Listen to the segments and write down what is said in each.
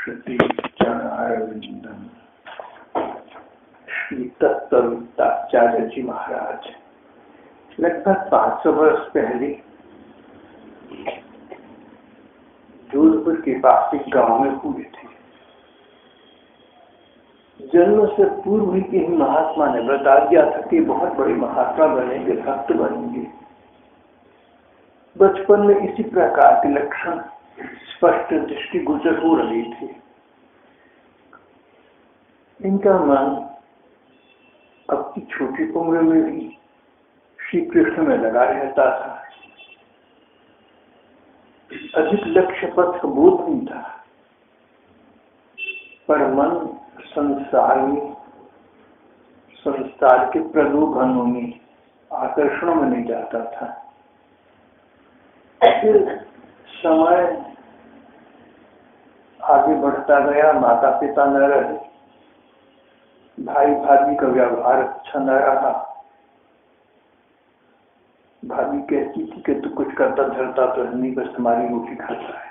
श्रुति चरणारविंदम श्री तत्ववित्ताचार्य जी महाराज लगभग 500 वर्ष पहले जोधपुर के पास एक गांव में हुए थे। जन्म से पूर्व ही किसी महात्मा ने बता दिया था कि बहुत बड़े महात्मा बनेंगे, भक्त बनेंगे। बचपन में इसी प्रकार के लक्षण स्पष्ट दृष्टिगोचर हो रही थी। इनका मन अपनी छोटी उम्र में भी श्री कृष्ण में लगा रहता था। अधिक लक्ष्य पथ का बोध नहीं था, पर मन संसार के प्रलोभनों में, आकर्षणों में नहीं जाता था। फिर समय आगे बढ़ता गया, माता पिता न रहे, भाई भाभी का व्यवहार अच्छा न रहा। भाभी कहती थी कि तू कुछ करता धरता तो नहीं, बस हमारी रोटी खाता है।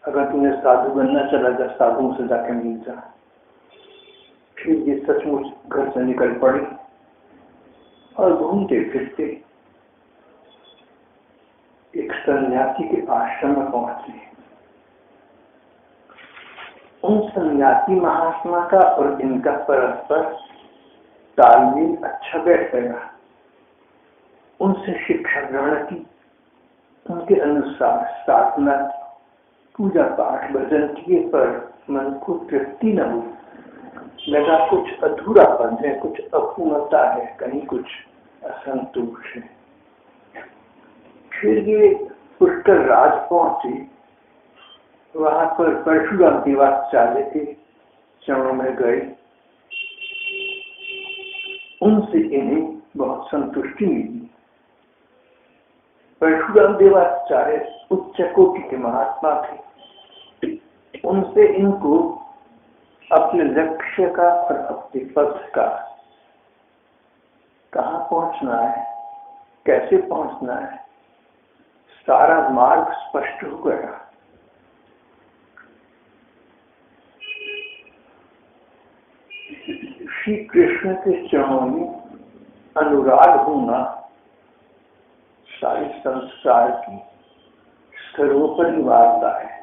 अगर तूने साधु बनना चला जा, साधुओं से जाके मिल जा। फिर ये सचमुच घर से निकल पड़ी और घूमते फिरते एक सन्यासी के आश्रम में पहुंचे। उन सन्यासी महात्मा का और इनका परस्पर तालमेल अच्छा बैठ गया। उनसे शिक्षा ग्रहण की, उनके अनुसार साधना, पूजा पाठ, भजन किए, पर मन को तृप्ति न हुई। लगा कुछ अधूरापन है, कुछ अपूर्णता है, कहीं कुछ असंतोष है। फिर ये पुष्कर राज पहुंचे। वहां पर परशुराम देवाचार्य के चरणों में गए। उनसे इन्हें बहुत संतुष्टि मिली। परशुराम देवाचार्य उच्च कोटि के महात्मा थे। उनसे इनको अपने लक्ष्य का और अपने पथ का, कहाँ पहुंचना है, कैसे पहुंचना है, सारा मार्ग स्पष्ट हो गया। श्री कृष्ण के चरणों में अनुराग होना सारे संसार की सर्वोपरि वार्ता है।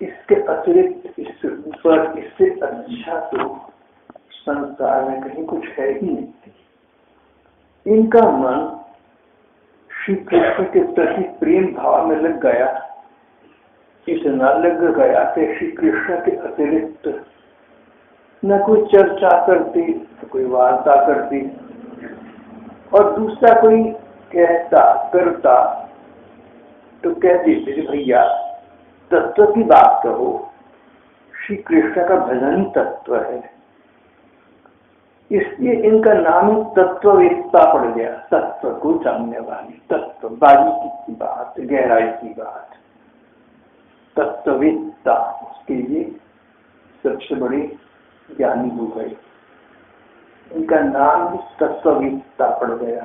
इसके अतिरिक्त, इससे ऊपर, इससे अच्छा तो संसार में कहीं कुछ है ही नहीं। इनका मन श्री कृष्ण के प्रति प्रेम भाव में लग गया। इतना लग गया कि श्री कृष्ण के अतिरिक्त न कोई चर्चा करती, न कोई वार्ता करती, और दूसरा कोई कहता करता तो कह देते भैया तत्व की बात कहो। श्री कृष्ण का भजन ही तत्व है। इसलिए इनका नाम तत्ववेत्ता पड़ गया। तत्व को जानने वाली, तत्व बारीकी की बात, गहराई की बात, तत्ववेत्ता, उसके लिए सबसे बड़े ज्ञानी हो गए। इनका नाम भी तत्ववेत्ता पड़ गया।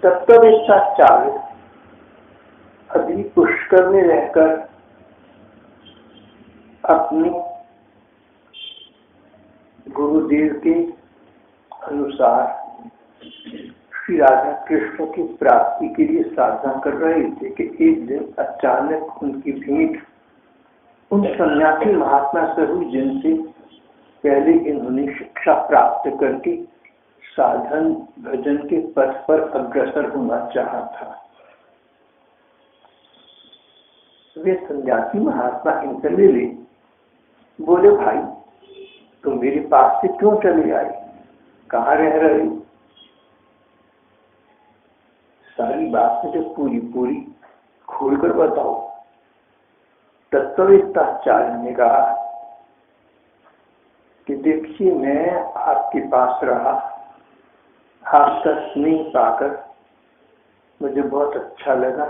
तत्ववेत्ताचार्य अभी पुष्कर में रहकर अपने गुरुदेव के अनुसार श्री राधा कृष्ण की प्राप्ति के लिए साधना कर रहे थे कि एक दिन अचानक उनकी भेंट उन सन्यासी महात्मा से हुई जिनसे पहले इन्होंने शिक्षा प्राप्त करके साधन भजन के पथ पर अग्रसर होना चाहा था। वे सन्यासी महात्मा इनसे मिले। बोले भाई तुम मेरे पास से क्यों चले आए, कहाँ रह रहे हो? सारी बात मुझे पूरी पूरी खोल कर बताओ। तत्ववेत्ताचार्य ने कहा कि देखिए, मैं आपके पास रहा, आपका स्नेह पाकर मुझे बहुत अच्छा लगा,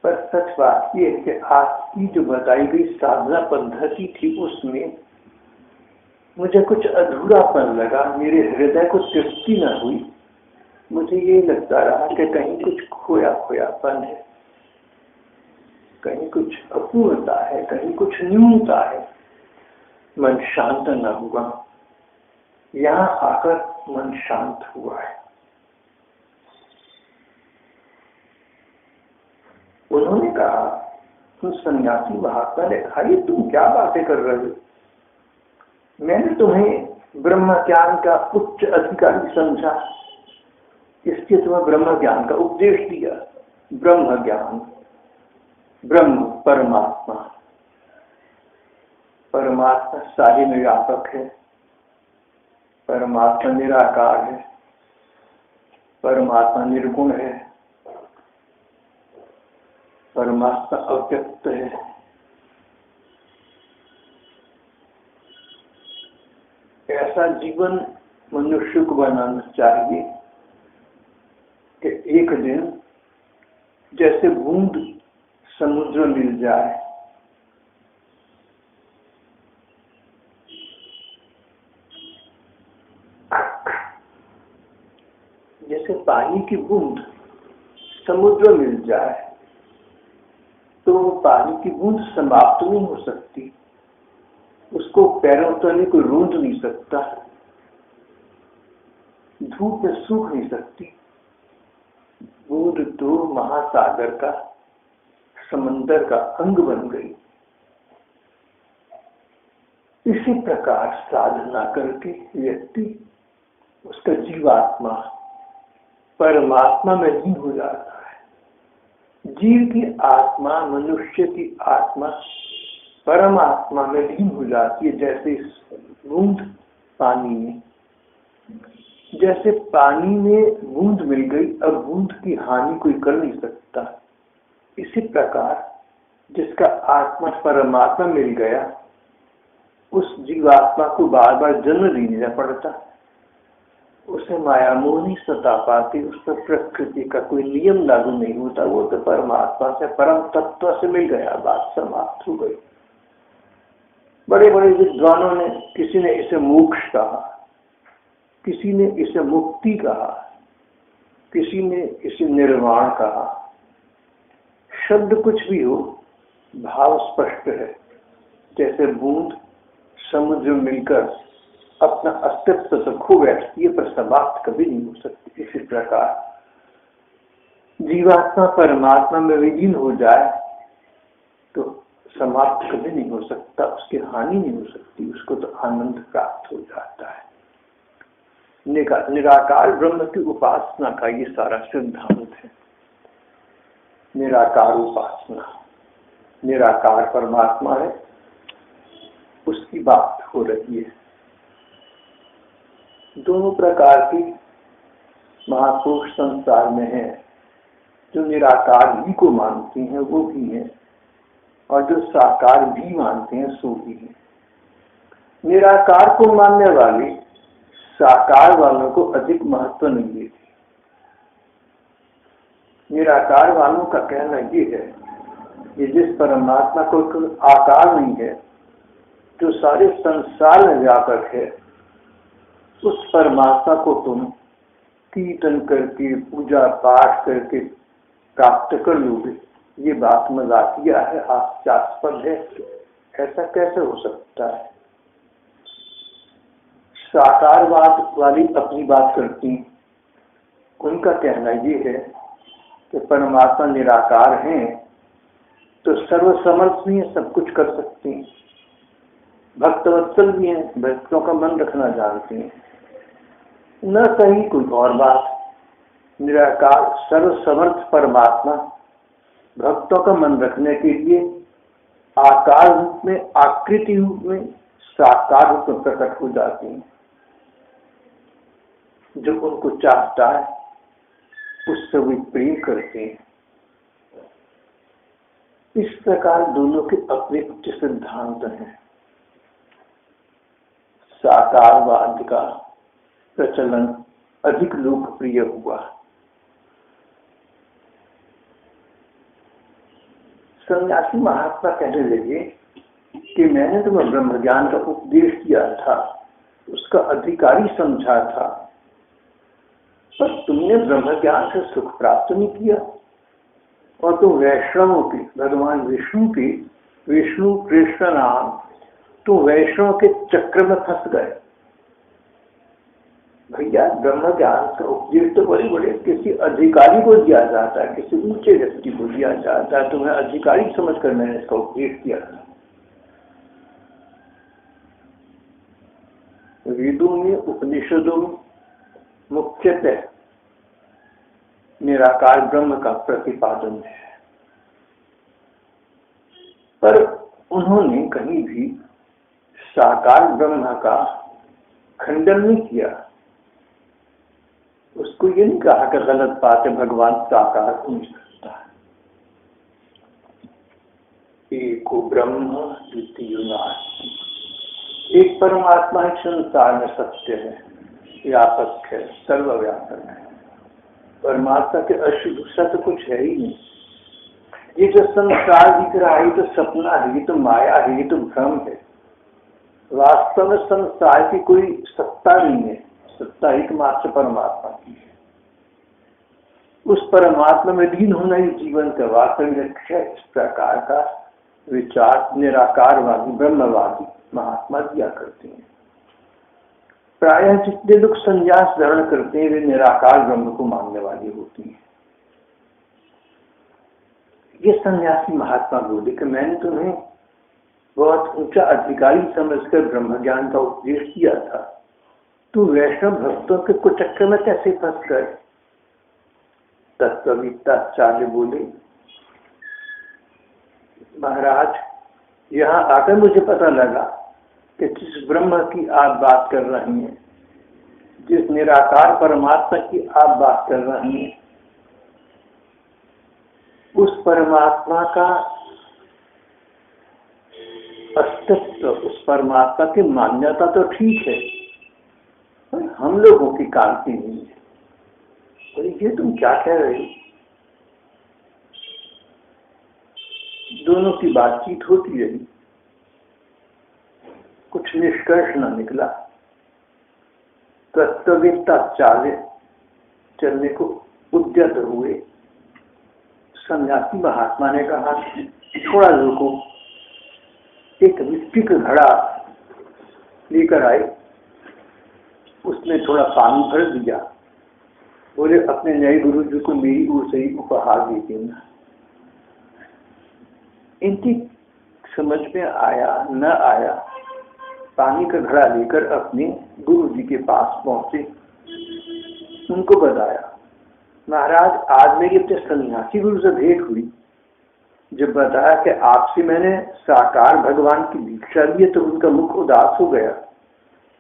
पर सच बात यह है कि आपकी जो बताई गई साधना पद्धति थी उसमें मुझे कुछ अधूरापन लगा, मेरे हृदय को तृप्ति न हुई। मुझे ये लगता रहा कि कहीं कुछ खोया खोयापन है, कहीं कुछ अपूर्णता है, कहीं कुछ न्यूनता है। मन शांत न हुआ। यहाँ आकर मन शांत हुआ है। उन्होंने कहा, उन सन्यासी महात्मा ने कहा, ये तुम क्या बातें कर रहे हो? मैंने तुम्हें ब्रह्म ज्ञान का उच्च अधिकारी समझा, इसलिए तुम्हें ब्रह्म ज्ञान का उपदेश दिया। ब्रह्म ज्ञान, ब्रह्म परमात्मा, परमात्मा सारे में व्यापक है, परमात्मा निराकार है, परमात्मा निर्गुण है, परमात्मा अव्यक्त है। ऐसा जीवन मनुष्य को बनाना चाहिए कि एक दिन जैसे बूंद समुद्र मिल जाए, जैसे पानी की बूंद समुद्र मिल जाए, तो वो पानी की बूंद समाप्त नहीं हो सकती, उसको पैरों तले को रूंध नहीं सकता, धूप में सूख नहीं सकती। बूंद तो महासागर का, समंदर का अंग बन गई। इसी प्रकार साधना करके व्यक्ति, उसका जीवात्मा परमात्मा में लीन हो जाता है। जीव की आत्मा, मनुष्य की आत्मा परमात्मा में लीन हो जाती है। जैसे बूंद पानी में, जैसे पानी में बूंद मिल गई, अब बूंद की हानि कोई कर नहीं सकता। इसी प्रकार जिसका आत्मा परमात्मा मिल गया, उस जीवात्मा को बार बार जन्म लेना पड़ता, उसे माया मोह नहीं सता पाती, उस पर प्रकृति का कोई नियम लागू नहीं होता। वो तो परमात्मा से, परम तत्व से मिल गया, बात समाप्त हो गई। बड़े बड़े विद्वानों ने, किसी ने इसे मोक्ष कहा, किसी ने इसे मुक्ति कहा, किसी ने इसे निर्वाण कहा। शब्द कुछ भी हो, भाव स्पष्ट है। जैसे बूंद समुद्र मिलकर अपना अस्तित्व तो खो बैठती है, पर समाप्त कभी नहीं हो सकती। इसी प्रकार जीवात्मा परमात्मा में विलीन हो जाए तो समाप्त कभी नहीं हो सकता, उसकी हानि नहीं हो सकती, उसको तो आनंद प्राप्त हो जाता है। निराकार ब्रह्म की उपासना का ये सारा सिद्धांत है। निराकार उपासना, निराकार परमात्मा है, उसकी बात हो रही है। दोनों प्रकार की महापुरुष संसार में हैं। जो निराकार ही को मानते हैं वो भी हैं, और जो साकार भी मानते हैं सो भी हैं। निराकार को मानने वाले साकार वालों को अधिक महत्व नहीं देते। निराकार वालों का कहना ये है कि जिस परमात्मा को कोई आकार नहीं है, जो सारे संसार में व्यापक है, उस परमात्मा को तुम कीर्तन करके, पूजा पाठ करके प्राप्त कर लोगे। ये बात मजाकिया है, हास्यास्पद है। ऐसा कैसे हो सकता है? साकारवाद वाली अपनी बात करती, उनका कहना ये है कि परमात्मा निराकार हैं तो सर्वसमर्थ भी है, सब कुछ कर सकते हैं। भक्तवत्सल भी हैं, भक्तों का मन रखना जानते हैं। न कहीं कोई और बात। निराकार सर्वसमर्थ परमात्मा भक्तों का मन रखने के लिए आकार रूप में, आकृति रूप में, साकार रूप में प्रकट हो जाते हैं। जो उनको चाहता है उससे वे प्रेम करते हैं। इस प्रकार दोनों के अपने उच्च सिद्धांत हैं। साकारवाद का प्रचलन अधिक लोकप्रिय हुआ। सन्यासी महात्मा कहने लगे कि मैंने तुम्हें ब्रह्म ज्ञान का उपदेश किया था, उसका अधिकारी समझा था, पर तुमने ब्रह्म ज्ञान से सुख प्राप्त नहीं किया और तुम वैष्णवों की, भगवान विष्णु की, विष्णु कृष्ण नाम, तुम वैष्णव के चक्र में फंस गए। भैया ब्रह्म ज्ञान का उपदेश तो बड़े बड़े किसी अधिकारी को दिया जाता है, किसी ऊंचे व्यक्ति को दिया जाता है। तुम्हें अधिकारी समझकर मैंने इसका उपदेश दिया था। वेदों में, उपनिषदों में मुख्यतः निराकार ब्रह्म का प्रतिपादन है, पर उन्होंने कहीं भी साकार ब्रह्म का खंडन नहीं किया। उसको ये नहीं कहा कि गलत बात है, भगवान साकार हो नहीं सकता। एको ब्रह्म द्वितीयो नास्ति, एक परमात्मा ही संसार में सत्य है, व्यापक है, सर्वव्यापक है। परमात्मा के अशुद्ध सत्य कुछ है ही नहीं। ये जो संसार दिख रहा है ये तो सपना है, ये तो माया है, ये तो भ्रम है। वास्तव में संसार की कोई सत्ता नहीं है, सत्ता एकमात्र परमात्मा की है। उस परमात्मा में लीन होना ही जीवन का वास्तविक लक्ष्य है। इस प्रकार का विचार निराकारवादी, ब्रह्मवादी महात्मा दिया करते हैं। प्रायः जितने लोग संन्यास धारण करते हैं वे निराकार ब्रह्म को मानने वाले होते हैं। ये सन्यासी महात्मा बोले कि मैंने तुम्हें बहुत ऊंचा अधिकारी समझकर ब्रह्म ज्ञान का उपदेश दिया था, तू वैष्णव भक्तों के कुचक्कर में कैसे फंस गए? तत्वविद्याचार्य बोले, महाराज यहाँ आकर मुझे पता लगा कि जिस ब्रह्म की आप बात कर रही हैं, जिस निराकार परमात्मा की आप बात कर रही हैं, उस परमात्मा का अस्तित्व, उस परमात्मा की मान्यता तो ठीक है, पर हम लोगों की कांति नहीं है। और ये तुम क्या कह रहे हो? दोनों की बातचीत होती रही, कुछ निष्कर्ष न निकला। तत्ववेत्ताचार्य चलने को उद्यत हुए। सन्यासी महात्मा ने कहा, थोड़ा रुको। एक मिट्टी का घड़ा लेकर आए, उसमें थोड़ा पानी भर दिया। बोले, अपने नए गुरु जी को मेरी ओर से ही उपहार दे देना। इनकी समझ में आया न आया, पानी का घड़ा लेकर अपने गुरु जी के पास पहुंचे। उनको बताया, महाराज आज मेरी अपने सन्यासी गुरु से भेंट हुई। जब बताया कि आपसे मैंने साकार भगवान की दीक्षा ली है, तो उनका मुख उदास हो गया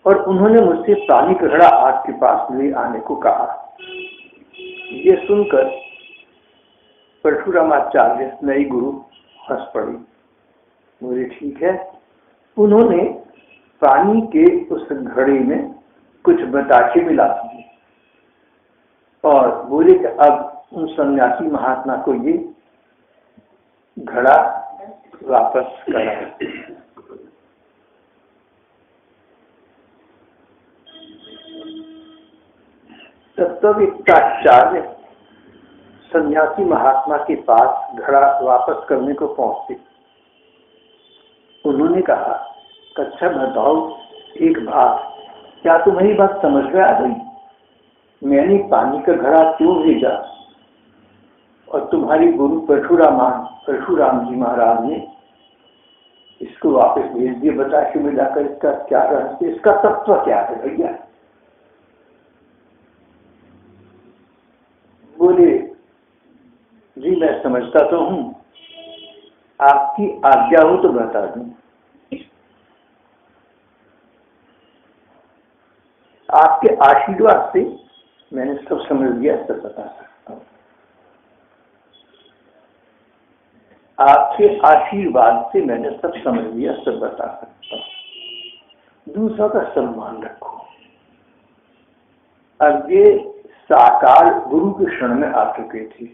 और उन्होंने मुझसे पानी का घड़ा आपके पास ले आने को कहा। ये सुनकर परशुरामाचार्य नई गुरु हंस पड़ी। बोले, ठीक है। उन्होंने पानी के उस घड़े में कुछ बताशे मिला दिए और बोले कि अब उन सन्यासी महात्मा को ये घड़ा वापस करा। तत्ववेत्ताचार्य सन्यासी महात्मा के पास घड़ा वापस करने को पहुंचे। उन्होंने कहा, अच्छा बताओ एक बात, क्या तुम्हारी बात समझ में आ गई? मैंने पानी का घड़ा क्यों भेजा और तुम्हारी गुरु परशुराम जी महाराज ने इसको वापस भेज दिया बताशे मिलाकर? इसका क्या रहस्य, इसका तत्व क्या है भैया? बोले, जी मैं समझता तो हूं, आपकी आज्ञा हो तो बता दूं। आपके आशीर्वाद से मैंने सब समझ लिया, सब बता सकता हूं। आपके आशीर्वाद से मैंने सब समझ लिया, सब बता सकता हूं। दूसरा का सम्मान रखो। अब ये साकार गुरु के क्षण में आ चुके थे।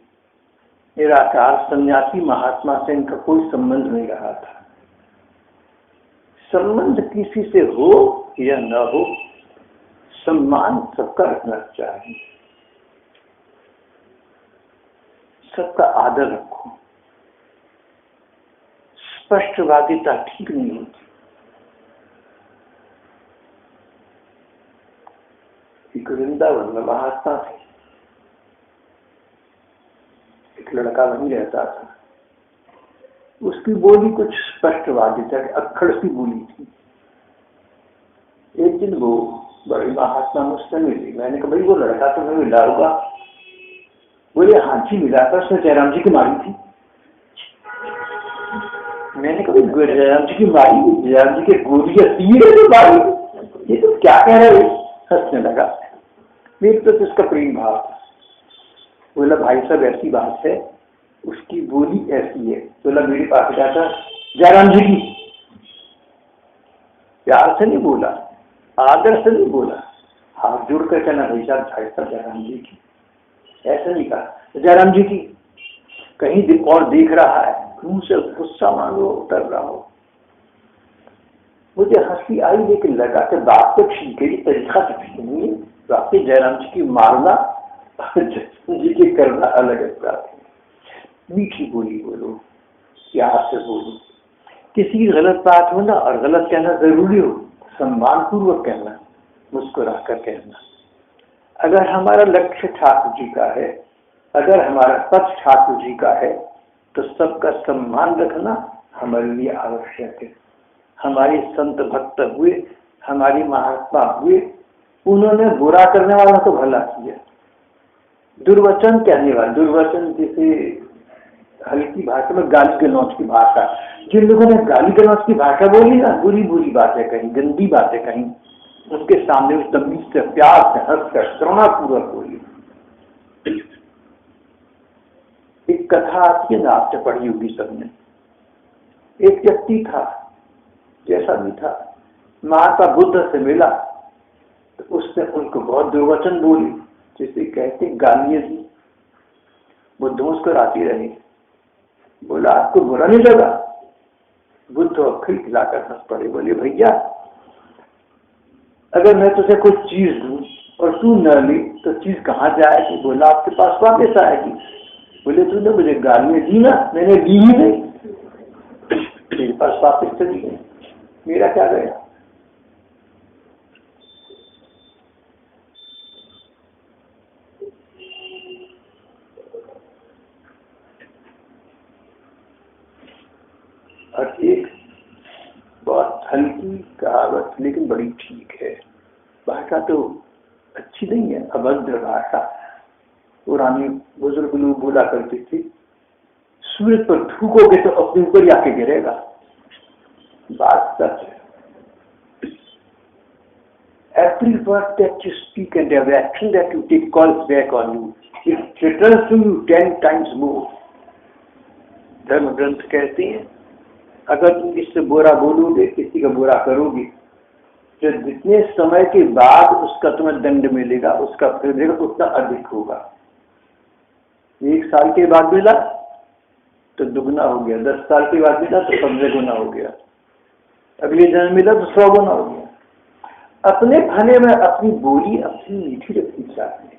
निराकार सन्यासी महात्मा से इनका कोई संबंध नहीं रहा था। संबंध किसी से हो या न हो, सम्मान सबका रखना चाहिए। सबका आदर रखो। स्पष्टवादिता ठीक नहीं होती। एक वृंदावन में महात्मा थे, एक लड़का वहीं रहता था। उसकी बोली कुछ स्पष्टवादिता की अक्खड़ सी बोली थी। एक दिन वो बड़ी महात्मा मुझसे मिली। मैंने कहा भाई वो लड़का तो मैं मिला होगा। बोले हाँ जी मिला था, उसने जयराम जी की मारी थी। मैंने कहा जयराम जी की मारी, जयराम जी के गोली तीर है तो मारी, ये तो क्या कह रहे हो? हंसने लगा। मेरे तो इसका प्रेम भाव। बोला भाई साहब ऐसी बात है, उसकी बोली ऐसी है। बोला मेरे पास जाता जयराम जी की, प्यार से नहीं बोला, आदर से नहीं बोला, हाथ जोड़ कर कहना भाई साहब जयराम जी की, ऐसा नहीं कहा जयराम जी की। कहीं और देख रहा है, मुंह से गुस्सा मानो उतर रहा हो। मुझे हंसी आई, लेकिन लगा कि बात तो ठीक है, तरीका तो ठीक नहीं है। वाकई जयराम जी की मारना जी की करना अलग बात है। मीठी बोली बोलो, प्यार से बोलो। किसी की गलत बात हो ना, और गलत कहना जरूरी हो, सम्मान पूर्वक कहना, मुस्कुरा कर कहना। अगर हमारा लक्ष्य ठाकुर जी का है, अगर हमारा पथ ठाकुर जी का है, तो सबका सम्मान रखना हमारे लिए आवश्यक है। हमारे संत भक्त हुए, हमारी महात्मा हुए, उन्होंने बुरा करने वाला तो भला किया। दुर्वचन कहने वाला, दुर्वचन जैसे हल्की भाषा में गाली गलौज की भाषा, जिन लोगों ने गाली गलौज की भाषा बोली ना, बुरी बुरी बातें कही, गंदी बातें कही, उनके सामने उस तमीज से, प्यार से, हंसकर, करुणापूर्वक बोली। एक कथा आती है ना, आपने पढ़ी होगी सबने। एक व्यक्ति था, जैसा भी था, महात्मा बुद्ध से मिला तो उसने उनको बहुत दुर्वचन बोली, जिसे कहते गालियां दी। बुद्ध मुस्कुराती रही। बोला आपको बुरा नहीं लगा? बुद्ध अखिल खिलाकर हंस पड़े। बोले भैया अगर मैं तुझे कुछ चीज दूं और तू न ली तो चीज कहाँ जाएगी? बोला आपके पास वापस आएगी। बोले तूने मुझे गालियां दी ना, मैंने ली ही नहीं, मेरे पास वापस चली गई, मेरा क्या गया? और एक बहुत हल्की कहावत, लेकिन बड़ी ठीक है। भाषा तो अच्छी नहीं है, अभद्र भाषा। पुराने बुजुर्ग लोग बोला करते थे, सूरज पर थूकोगे तो अपने ऊपर आके गिरेगा। बात सच है। Every word that you speak and every action that you take calls back on you. It returns to you 10 times more. धर्म ग्रंथ कहते हैं अगर तुम किससे बुरा बोलोगे, किसी का बुरा करोगे, तो जितने समय के बाद उसका तुम्हें दंड मिलेगा, उसका फिर मिलेगा उतना अधिक होगा। 1 साल के बाद मिला तो दुगना हो गया, 10 साल के बाद मिला तो 15 गुना हो गया, अगले जन्म मिला तो 100 गुना हो गया। अपने भले में अपनी बोली अपनी मीठी रखनी चाहिए।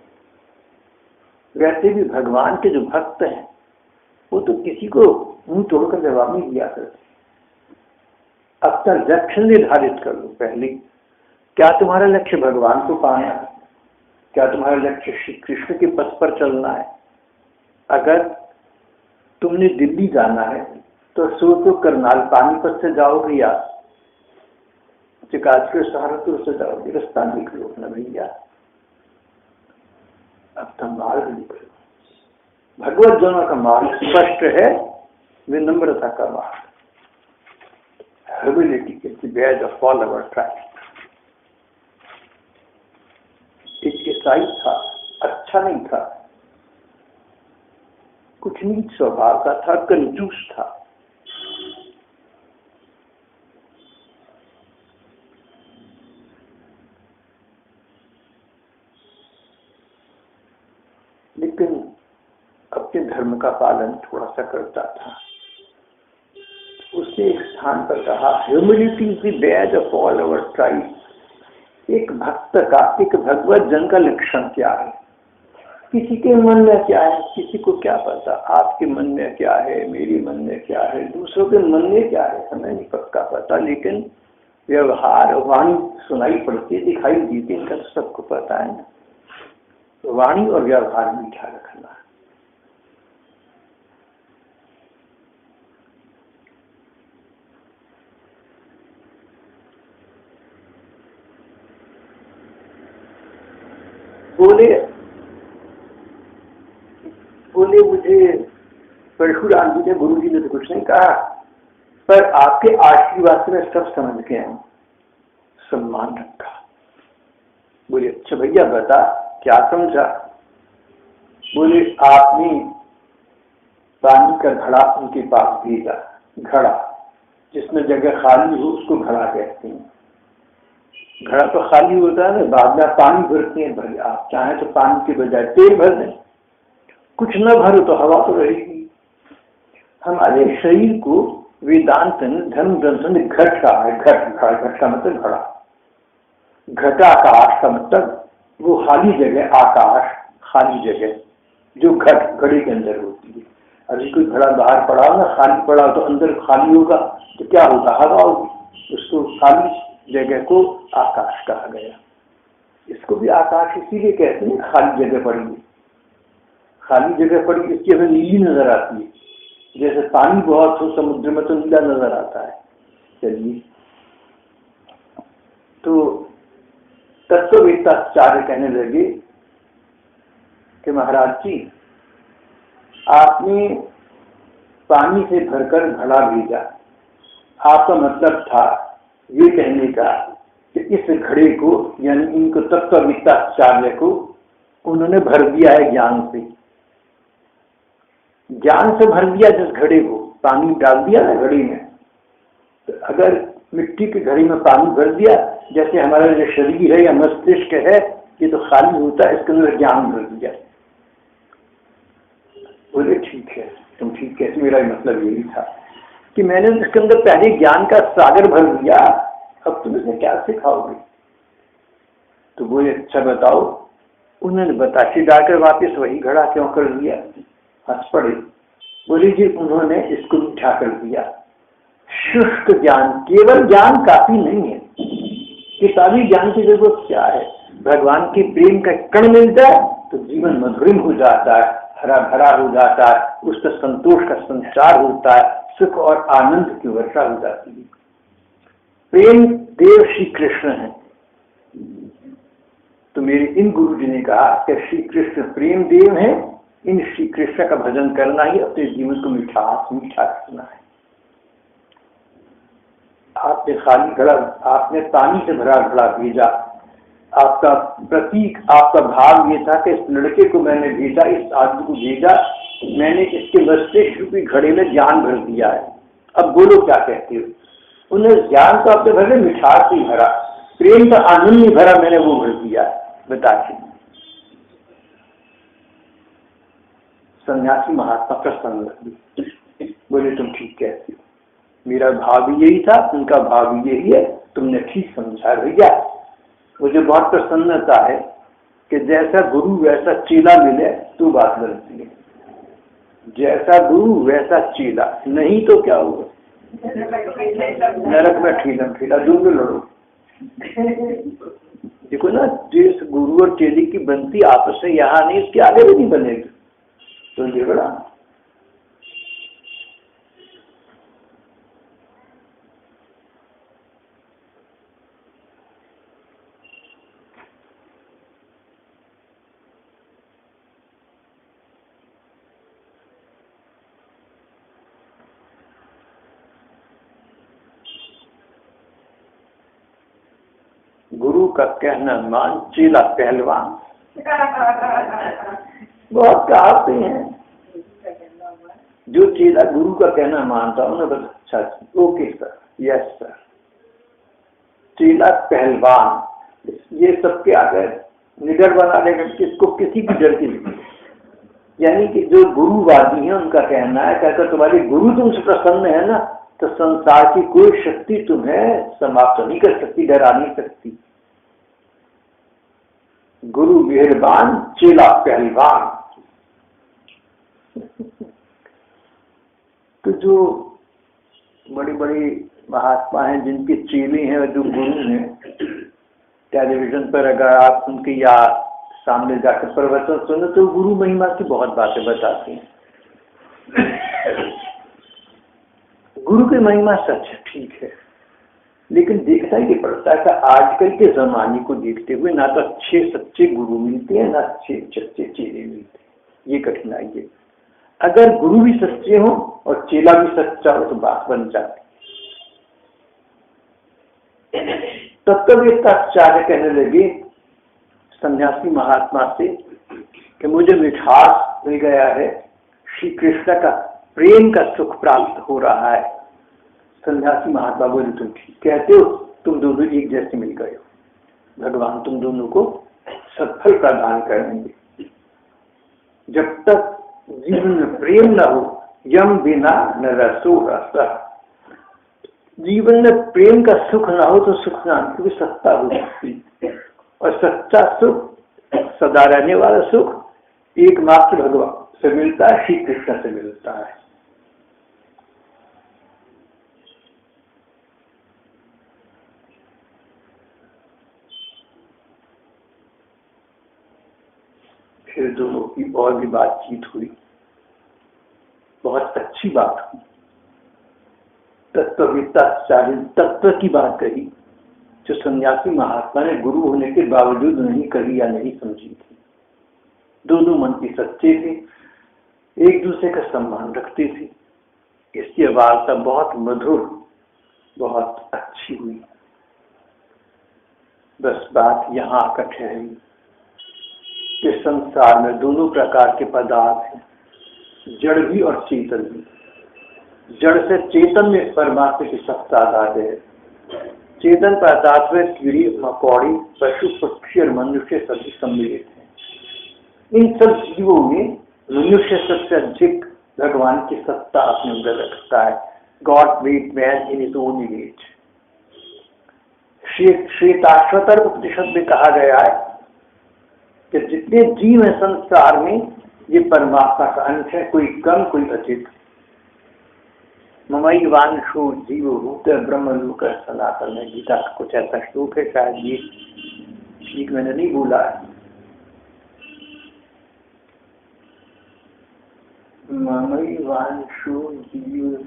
वैसे भी भगवान के जो भक्त हैं वो तो किसी को मुंह तोड़कर जवाब नहीं दिया करते। अपना लक्ष्य निर्धारित कर लो पहले। क्या तुम्हारा लक्ष्य भगवान को पाना है? क्या तुम्हारा लक्ष्य श्री कृष्ण के पथ पर चलना है? अगर तुमने दिल्ली जाना है तो सोचो करनाल पानीपत से जाओगे या चिकाजपुर सहारनपुर से जाओगे? रास्ता देख लो अपना भैया, अपना मार्ग देख लो। भगवत जनों का मार्ग स्पष्ट है, विनम्रता का मार्ग। Humility is the badge of all our tribe. एक ईसाई था, अच्छा नहीं था, कुछ नीच स्वभाव का था, कंजूस था। लेकिन अपने धर्म का पालन थोड़ा सा करता था। उसने एक स्थान पर कहा, humility is the badge of all our tribe. एक भक्त का, एक भगवत जन का लक्षण क्या है? किसी के मन में क्या है किसी को क्या पता, आपके मन में क्या है, मेरे मन में क्या है, दूसरों के मन में क्या है, हमें नहीं पक्का पता। लेकिन व्यवहार वाणी सुनाई पड़ती है, दिखाई देती, इनका तो सबको पता है ना। तो वाणी और व्यवहार मीठा रखना। बोले मुझे परशुराम जी ने, गुरु जी ने तो कुछ नहीं कहा, पर आपके आशीर्वाद से मैं सब समझ गया हूं, सम्मान रखा। बोले अच्छा भैया बता क्या समझा? बोले आपने पानी का घड़ा उनके पास भेजा, घड़ा जिसमें जगह खाली हो उसको घड़ा कहते हैं। घड़ा तो खाली होता है ना, बाद में पानी भरते हैं, भले आप चाहें तो पानी के बजाय तेल भर दें, कुछ न भरो तो हवा तो रहेगी। हमारे शरीर को वेदांत धर्म ग्रंथों ने घट कहा है। घट का मतलब घड़ा, घटाकाश का मतलब वो खाली जगह, आकाश खाली जगह जो घड़े के अंदर होती है। अभी कोई घड़ा बाहर पड़ा हो ना, खाली पड़ा तो अंदर खाली होगा तो क्या होगा, हवा होगी। उसको खाली जगह को आकाश कहा गया। इसको भी आकाश इसीलिए कहते हैं, खाली जगह पड़ी है। खाली जगह पड़ी इसकी हमें नीली नजर आती है, जैसे पानी बहुत हो समुद्र में तो नीला नजर आता है। चलिए, तो तत्ववेत्ताचार्य कहने लगे कि महाराज जी आपने पानी से भरकर घड़ा भेजा, आपका मतलब था ये कहने का कि इस घड़े को, यानी इनको तत्ववेत्ताचार्य को उन्होंने भर दिया है ज्ञान से। ज्ञान से भर दिया जिस घड़े को, पानी डाल दिया ना घड़े में, तो अगर मिट्टी के घड़े में पानी भर दिया, जैसे हमारा जो शरीर है या मस्तिष्क है ये तो खाली होता है, इसके अंदर ज्ञान भर दिया। बोले ठीक है, तुम ठीक कहते, मेरा मतलब यही था कि मैंने इसके अंदर पहले ज्ञान का सागर भर दिया, अब तुम इसे क्या सिखाओगे? तो बोले अच्छा बताओ। उन्होंने बताशी डालकर वापिस वही घड़ा क्यों कर दिया? हंस पड़े। बोले जी उन्होंने इसको मीठा कर दिया। शुष्क ज्ञान, केवल ज्ञान काफी नहीं है, किताबी ज्ञान की जरूरत क्या है? भगवान के प्रेम का कण मिलता है तो जीवन मधुरिम हो जाता है, हरा भरा हो जाता है, उस पर संतोष का संचार होता है, सुख और आनंद की वर्षा हो जाती है। प्रेम देव श्री कृष्ण है। तो मेरे इन गुरु जी ने कहा कि श्री कृष्ण प्रेम देव है, इन श्री कृष्ण का भजन करना ही अपने जीवन को मीठा करना है। आपने खाली घड़ा, आपने पानी से भरा घड़ा भेजा, आपका प्रतीक, आपका भाव ये था कि इस लड़के को मैंने भेजा, इस आदमी को भेजा, मैंने इसके मस्तिष्क रूपी घड़े में ज्ञान भर दिया है। अब बोलो क्या कहते हो? उन्हें ज्ञान तो आपने भरे, मिठास नहीं भरा, प्रेम का आनंद नहीं भरा, मैंने वो भर दिया। बताइए। सन्यासी महात्मा प्रसन्न लगे, बोले तुम ठीक कहते हो, मेरा भाव भी यही था, उनका भाव भी यही है, तुमने ठीक समझा भैया। मुझे बहुत प्रसन्नता है कि जैसा गुरु वैसा चेला मिले तो बात बनती है। जैसा गुरु वैसा चेला, नहीं तो क्या होगा? नरक में ठेलम ठेला, दोनों लड़ो। देखो ना, जिस गुरु और चेले की बनती आपस में यहाँ नहीं, इसके आगे भी नहीं बनेगी तो झगड़ा। गुरु का कहना मान, चेला पहलवान। बहुत कहावते हैं। जो चेला गुरु का कहना मानता उन्हें बस अच्छा, ओके सर, यस सर। चेला पहलवान, ये सबके आगे निडर बना देगा, किसको किसी की डर की नहीं। यानी कि जो गुरुवादी है उनका कहना है, कहकर तुम्हारे गुरु तुमसे प्रसन्न है ना, तो संसार की कोई शक्ति तुम्हें समाप्त नहीं कर सकती, डरा नहीं सकती। गुरु मेहरबान, चेला पहलवान। तो जो बड़ी बड़ी महात्मा हैं, जिनके चेले हैं और जो गुरु हैं, टेलीविजन पर अगर आप उनके या सामने जाकर प्रवचन सुनो तो गुरु महिमा की बहुत बातें बताते हैं। गुरु की महिमा सच है, ठीक है, लेकिन देखना ही पड़ता है कि आजकल के जमाने को देखते हुए ना तो अच्छे सच्चे गुरु मिलते हैं, ना अच्छे सच्चे चेले मिलते हैं। ये कठिनाई है। अगर गुरु भी सच्चे हो और चेला भी सच्चा हो तो बात बन जाती। तत्ववेत्ताचार्य कहने लगे सन्यासी महात्मा से कि मुझे मिठास मिल गया है, श्री कृष्ण का प्रेम का सुख प्राप्त हो रहा है। सन्यासी महात्मा बोले तुम ठीक कहते हो, तुम दोनों एक जैसे मिल गए हो, भगवान तुम दोनों को सत्फल प्रदान करेंगे। जब तक जीवन में प्रेम न हो, यम बिना न रसो रस, जीवन में प्रेम का सुख ना हो तो सुख शांति की सत्ता हो सकती। और सच्चा सुख, सदा रहने वाला सुख एकमात्र भगवान से मिलता है, श्री कृष्ण से मिलता है। फिर दोनों की और भी बातचीत हुई, बहुत अच्छी बात हुई। तत्ववेत्ताचार्य तत्व की बात कही जो सन्यासी महात्मा ने गुरु होने के बावजूद नहीं कही या नहीं समझी थी। दोनों मन की सच्चे थे, एक दूसरे का सम्मान रखते थे। इसकी वार्ता बहुत मधुर, बहुत अच्छी हुई। बस बात यहाँ आकर ठहरी कि संसार में दोनों प्रकार के पदार्थ हैं, जड़ भी और चेतन भी। जड़ से चेतन में परमात्मा की सत्ता आधार है। चेतन पदार्थ में कीड़ी मकौड़ी पशु पक्षी और मनुष्य सभी सम्मिलित हैं। इन सब जीवों में मनुष्य सबसे अधिक भगवान की सत्ता अपने अंदर रखता है। God made man in his own image. Shvetashvatara Upanishad में कहा गया है कि जितने जीव हैं संसार में ये परमात्मा का अंश है, कोई कम कोई अधिक। ममई वांशो जीव रूप ब्रह्मलोक सनातन है। गीता का कुछ ऐसा श्लोक है, शायद ये ठीक मैंने नहीं बोला है। ममई वांशो जीव,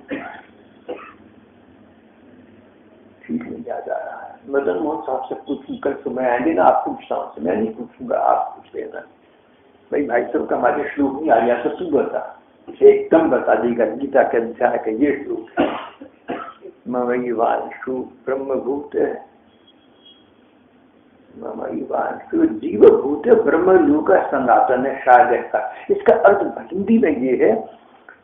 ठीक नहीं याद आ रहा है। मदन मोहन साहब से पूछूं, कल सुबह आएंगे ना, आप पूछता हूँ, मैं नहीं पूछूंगा, आप पूछ लेना। भाई साहब का हमारे श्लोक नहीं आ गया तो तू बता, एकदम बता देगा। गीता के अध्याय का ये श्लोक, ममई वांशु ब्रह्मभूत ममई वांशु जीवभूत ब्रह्मलोक सनातन है, शायद ऐसा। इसका अर्थ हिंदी में ये है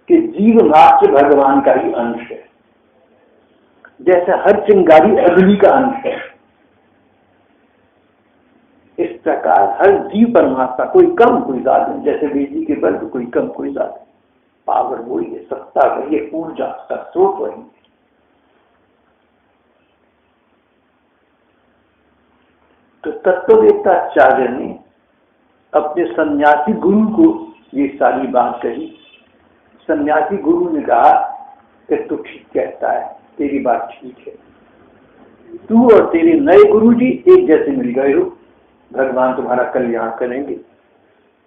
कि जीव मात्र भगवान का ही अंश है। जैसे हर चिंगारी अग्नि का अंश है, इस प्रकार हर जीव परमात्मा, कोई कम कोई ज्यादा। जैसे बिजली के बल्ब, कोई कम कोई ज्यादा। पावर वही है, सत्ता वही है, ऊर्जा का स्रोत वही है। तो तत्ववेत्ताचार्य ने अपने सन्यासी गुरु को ये सारी बात कही। सन्यासी गुरु ने कहा कि तू ठीक कहता है, तेरी बात ठीक है। तू और तेरे नए गुरु जी एक जैसे मिल गए हो, भगवान तुम्हारा कल्याण करेंगे।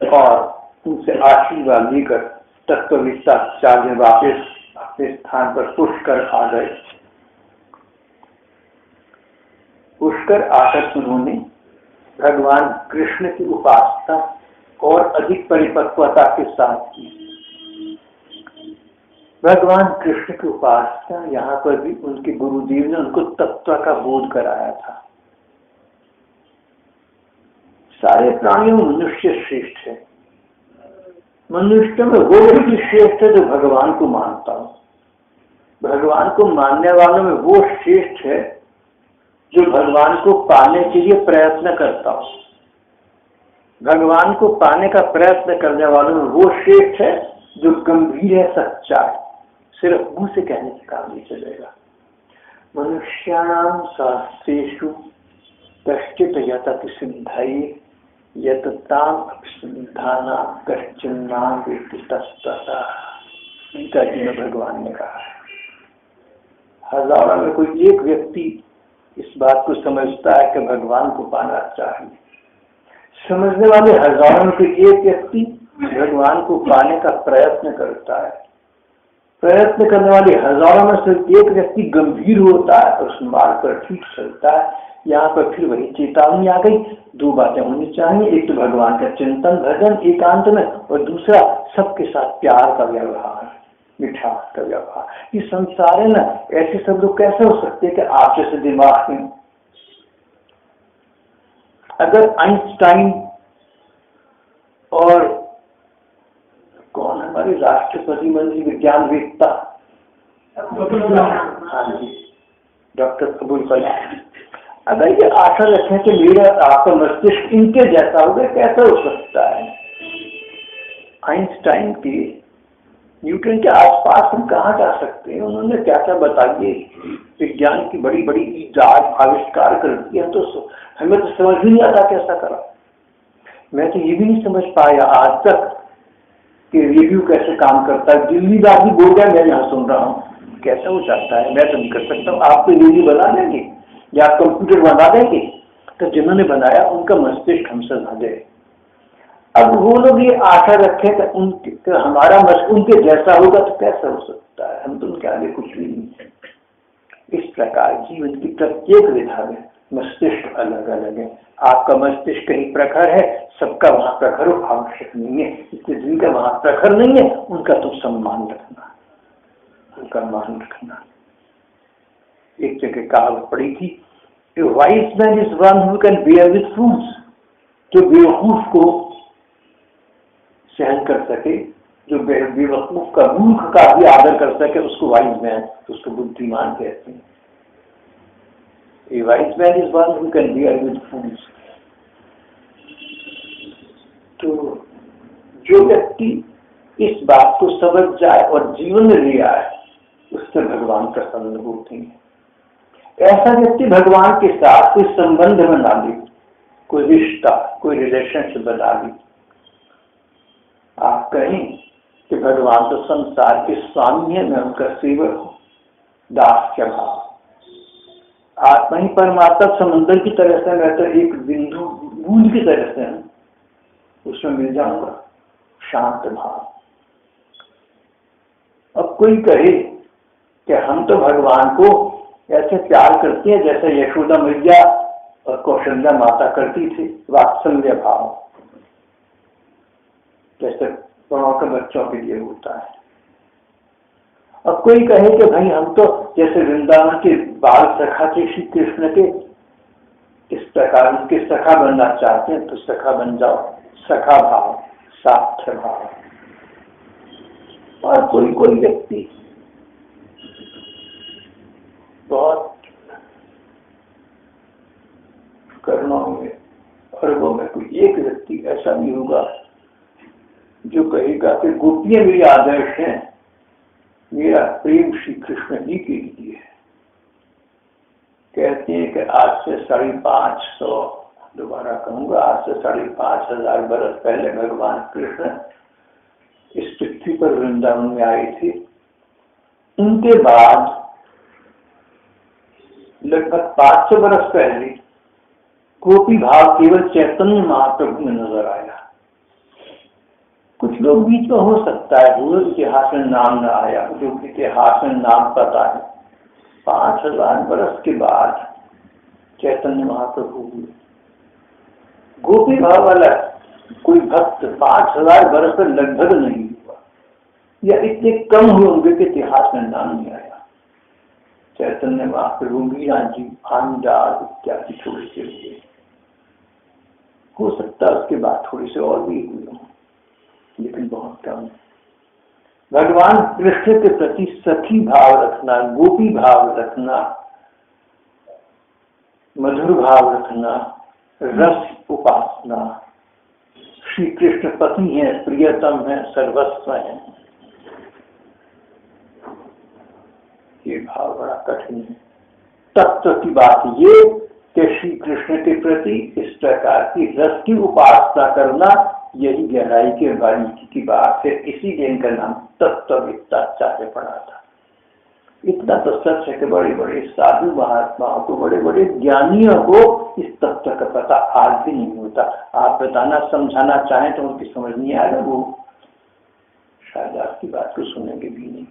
और उनसे आशीर्वाद लेकर तत्ववेत्ताचार्य वापस अपने स्थान पर पुष्कर आ गए। पुष्कर आकर उन्होंने भगवान कृष्ण की उपासना और अधिक परिपक्वता के साथ की। भगवान कृष्ण की उपासना, यहाँ पर भी उनके गुरुदेव ने उनको तत्व का बोध कराया था। सारे प्राणियों में मनुष्य श्रेष्ठ है। मनुष्य में वो व्यक्ति श्रेष्ठ है जो भगवान को मानता हो। भगवान को मानने वालों में वो श्रेष्ठ है जो भगवान को पाने के लिए प्रयत्न करता हो। भगवान को पाने का प्रयत्न करने वालों में वो श्रेष्ठ है जो गंभीर है, सच्चा है, सिर्फ मुंह से कहने से काम नहीं चलेगा। मनुष्याणाम शास्त्रेषु कश्चित् यतति सिद्धाये यतताम अभिसंधाना कश्चिन्ना विदितस्तथा, गीता जी में भगवान ने कहा है। हजारों में कोई एक व्यक्ति इस बात को समझता है कि भगवान को पाना चाहिए। समझने वाले हजारों में कोई एक व्यक्ति भगवान को पाने का प्रयत्न करता है। प्रयत्न करने वाले हजारों में सिर्फ एक व्यक्ति गंभीर होता है और उस मार्ग पर ठीक चलता है। यहाँ पर फिर वही चेतावनी आ गई, दो बातें होनी चाहिए, एक तो भगवान का चिंतन भजन एकांत में, और दूसरा सबके साथ प्यार का व्यवहार, मिठास का व्यवहार। ये संसार है ना, ऐसे सब लोग कैसे हो सकते हैं कि आप जैसे दिमाग में, अगर आइंस्टाइन और कौन हमारे राष्ट्रपति मंत्री विज्ञानवेत्ता, हाँ जी, डॉक्टर अबुल कलाम, अगर ये आशा रखें कि मेरा आपका मस्तिष्क इनके जैसा होगा, कैसा हो सकता है? आइंस्टाइन के, न्यूटन के आसपास हम कहाँ जा सकते हैं? उन्होंने क्या क्या बताइए, विज्ञान की बड़ी बड़ी इजाद आविष्कार कर दिया, तो हमें तो समझ ही नहीं आता कैसा करा। मैं तो ये भी नहीं समझ पाया आज तक कि रेडियो कैसे काम करता है। दिल्ली वाली बोल रहा है, मैं यहाँ सुन रहा हूँ, कैसा हो जाता है? मैं तो नहीं कर सकता हूँ। आप तो रेडियो बना देंगे या कंप्यूटर बना देंगे, तो जिन्होंने बनाया उनका मस्तिष्क हमसे ज्यादा है। अब वो लोग ये आशा रखे कि हमारा मस्तिष्क उनके जैसा होगा, तो कैसा हो सकता है? हम तो उनके आगे कुछ भी नहीं है। इस प्रकार जीवन की प्रत्येक विधा में मस्तिष्क अलग अलग है। आपका मस्तिष्क कहीं प्रखर है, सबका वहां प्रखर हो आवश्यक नहीं है। इसलिए जिनका वहां प्रखर नहीं है उनका तुम सम्मान रखना, उनका मान रखना। एक जगह कहावत पड़ी थी, A wise man is one who can bear with fools। जो बेवकूफ को सहन कर सके, जो बेवकूफ का, मूर्ख का भी आदर कर सके, उसको वाइज मैन, उसको बुद्धिमान कहते हैं। A wise man is one who can bear with fools। तो जो व्यक्ति इस बात को समझ जाए और जीवन में ले आए, उससे भगवान प्रसन्न होते हैं। ऐसा व्यक्ति भगवान के साथ कोई संबंध बना ले, कोई रिश्ता, कोई रिलेशनशिप बना ले। आप कहें कि भगवान तो संसार के स्वामी है, मैं उनका सेवक हूँ, दास्य भाव। आत्मा ही परमात्मा समंदर की तरह से, मैं तो एक बिंदु बूंद की तरह से हूँ, उसमें मिल जाऊंगा, शांत भाव। अब कोई कहे कि हम तो भगवान को ऐसे प्यार करते हैं जैसे यशोदा मैया और कौशल्या माता करती थी, वात्सल्य भाव, जैसे बड़ों के बच्चों के लिए होता है। अब कोई कहे कि भाई हम तो जैसे वृंदावन के बाल सखा थे श्री कृष्ण के, इस प्रकार उनके सखा बनना चाहते हैं, तो सखा बन जाओ, सखा भाव, साक्ष्य भाव। और कोई कोई व्यक्ति बहुत करुणाओं में, अरबों में कोई एक व्यक्ति ऐसा भी होगा जो कहेगा कि गोपियां मेरी आदर्श हैं, मेरा प्रेम श्री कृष्ण जी के लिए है। कहते हैं कि आज से 550, दोबारा कहूंगा, आज से 5,500 बरस पहले भगवान कृष्ण इस पृथ्वी पर वृंदावन में आए थे। उनके बाद लगभग 500 बरस पहले गोपी भाव केवल चैतन्य महाप्रभु में नजर आया। कुछ लोग बीच में हो सकता है वो इतिहास में नाम न आया, जो इतिहास में नाम पता है। 5,000 बरस के बाद चैतन्य महाप्रभु हुए। गोपी भाव वाला कोई भक्त 5,000 बरस पर लगभग नहीं हुआ, या इतने कम हुए होंगे कि इतिहास में नाम नहीं आया। चैतन्य महाप्रभु, मीरा जी, आनंदास इत्यादि थोड़े से हुए, हो सकता है उसके बाद थोड़े से और भी हुए हों, लेकिन बहुत कम। भगवान कृष्ण के प्रति सखी भाव रखना, गोपी भाव रखना, मधुर भाव रखना, रस उपासना, श्री कृष्ण पति है, प्रियतम है, सर्वस्व है, ये भाव बड़ा कठिन है। तत्व की बात ये कि श्री कृष्ण के प्रति इस प्रकार की रस की उपासना करना यही गहराई के बारीकी की बात है। इसीलिए इनका नाम तत्ववेत्ताचार्य पड़ा था। इतना तो सच है कि बड़े बड़े साधु महात्माओं को, बड़े बड़े ज्ञानियों को इस तत्व का पता आज भी नहीं होता। आप बताना समझाना चाहें तो उनकी समझ नहीं आएगा, वो शायद आपकी बात को सुनेंगे भी नहीं।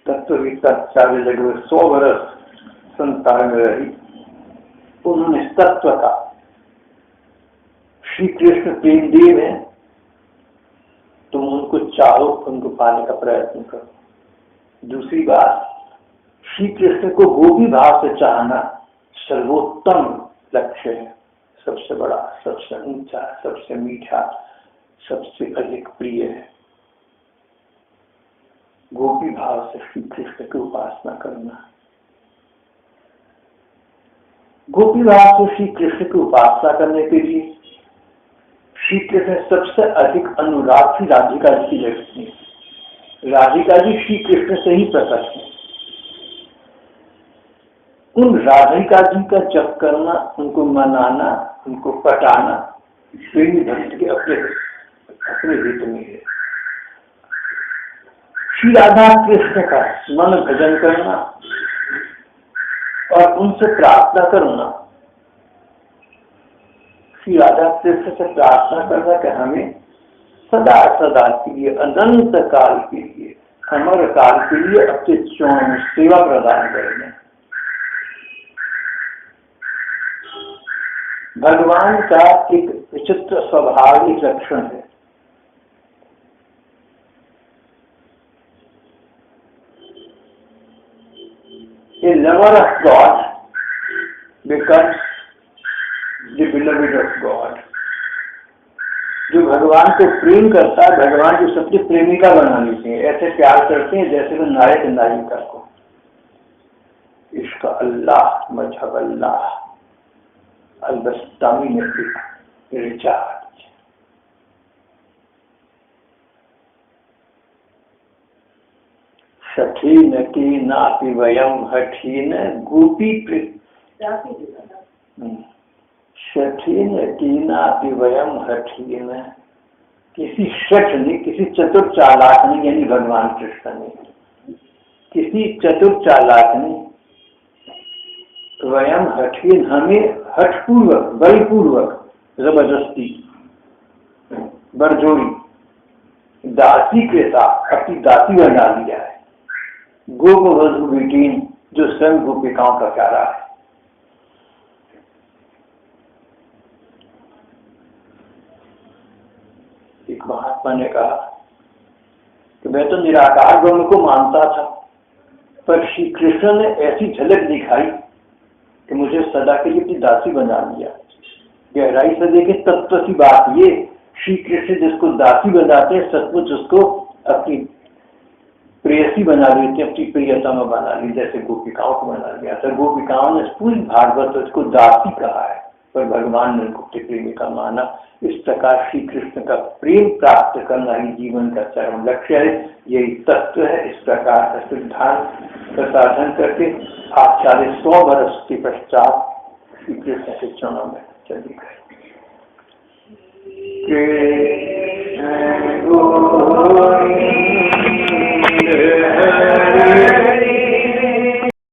तत्ववेत्ताचार्य लगभग 100 वर्ष संसार में रही। उन्होंने तत्व का, श्री कृष्ण प्रेम देव है, तुम उनको चाहो, उनको पाने का प्रयत्न करो। दूसरी बात, श्री कृष्ण को गोपी भाव से चाहना सर्वोत्तम लक्ष्य है, सबसे बड़ा, सबसे ऊंचा, सबसे मीठा, सबसे अधिक प्रिय है। गोपी भाव से श्री कृष्ण की उपासना करना। गोपी भाव से श्री कृष्ण की उपासना करने के लिए श्री कृष्ण सबसे अधिक अनुराग की राधिका जी की लगती है। राधिका जी श्री कृष्ण से ही प्रकट है। उन राधिका जी का जप करना, उनको मनाना, उनको पटाना प्रेमी भक्त के अपने हित में है। श्री राधा कृष्ण का मन भजन करना और उनसे प्रार्थना करना, श्री राधा कृष्ण से प्रार्थना करना कि हमें सदा सदा के लिए, अनंत काल के लिए, अमर काल के लिए अपने चरणों में सेवा प्रदान करना। भगवान का एक विचित्र स्वभाव, एक लक्षण है। A lover of God becomes the beloved of God. जो भगवान को प्रेम करता है, भगवान को सबकी प्रेमिका बना लेते हैं। ऐसे प्यार करते हैं जैसे वो नायक नायिका को। इश्क अल्लाह मजहब अल्लाह अलबस्तामी में रिचार्ज। सखीन की नापि वयम हठीन गोपी सखीन की नापि वयम हठीन। किसी शठ ने, किसी चतुर चालाक ने, यानी भगवान कृष्ण ने, किसी चतुर चालाक ने वयम हठीन, हमें हठपूर्वक, बलपूर्वक, जबरदस्ती, बरजोरी, दासी के साथ अपनी दासी बना लिया है। गोप वधु बेटीन, जो स्वयं गोपिकाओं का प्यारा है। एक महात्मा ने कहा कि मैं तो निराकार ब्रह्म को मानता था, पर श्री कृष्ण ने ऐसी झलक दिखाई कि मुझे सदा के लिए अपनी दासी बना लिया। गहराई से देखें तत्व की बात ये, श्री कृष्ण जिसको दासी बनाते हैं, सचमुच उसको अपनी प्रेयसी बना लेते, अपनी प्रियतम बना ली, जैसे गोपिकाओं को बना लिया था। गोपिकाओं ने पूरी भागवत उसको दासी कहा है, पर भगवान ने उनको अपनी प्रेमिका माना। इस प्रकार श्री कृष्ण का प्रेम प्राप्त करना ही जीवन का चरम लक्ष्य है। यही तत्व है। इस प्रकार का सिद्धांत का साधन करके आचार्य 100 वर्ष के पश्चात श्री कृष्ण के चरणों में चली गए। कृष्ण गोविंद